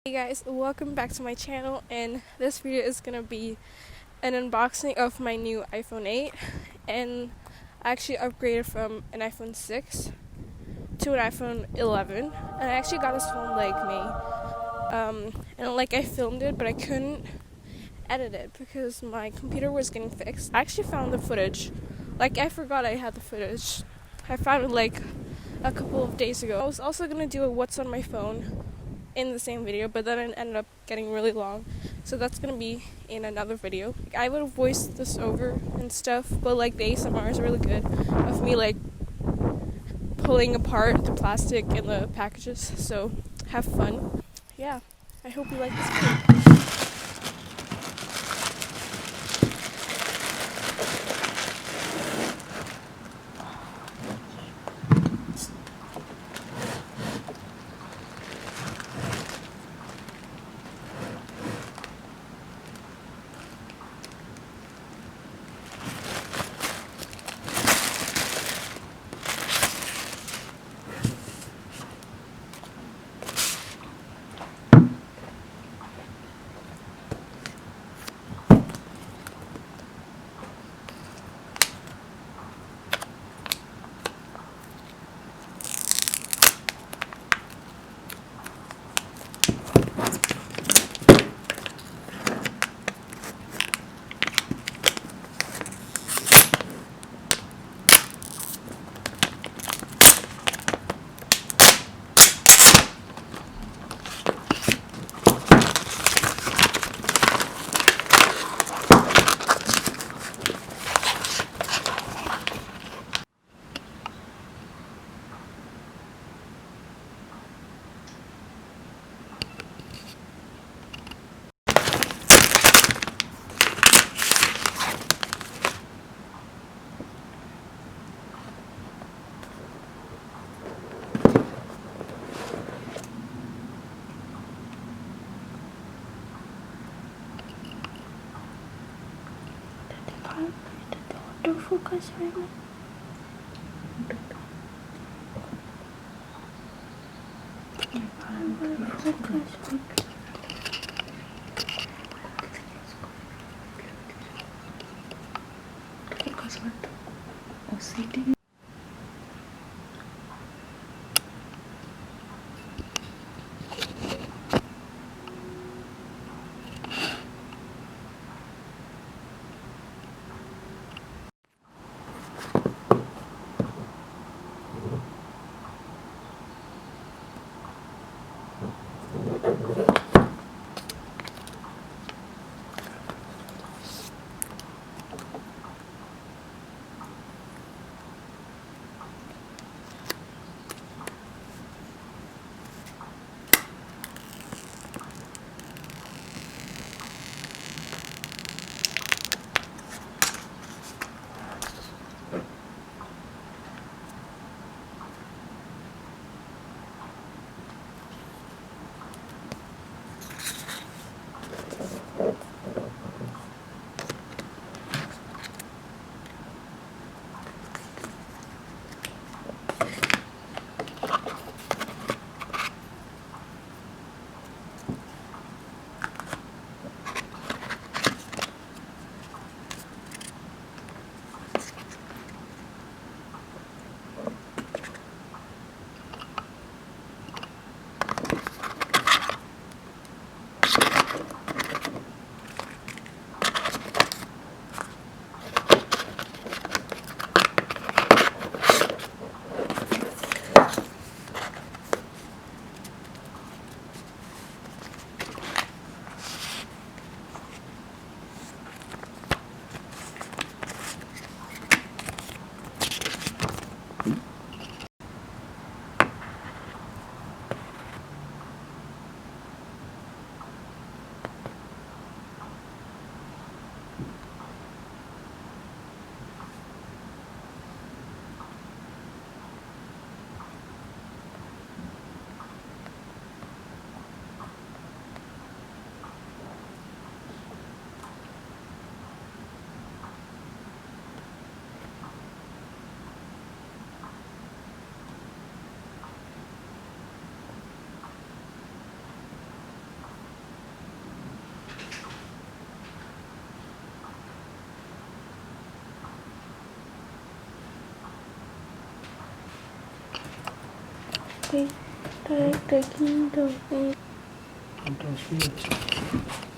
Hey guys, welcome back to my channel, and this video is gonna be an unboxing of my new iPhone 8. And I actually upgraded from an iPhone 6 to an iPhone 11, and I actually got this phone like May. And like I filmed it, but I couldn't edit it because my computer was getting fixed. I actually found the footage. Like, I forgot I had the footage. I found it like a couple of days ago. I was also gonna do a what's on my phone in the same video, but then it ended up getting really long, so that's gonna be in another video. I would have voiced this over and stuff, but like the ASMR is really good of me like pulling apart the plastic in the packages, so have fun. Yeah, I hope you like this video. Focus right now. Focus. Focus what? Oh, sitting. Try taking the Fantastic.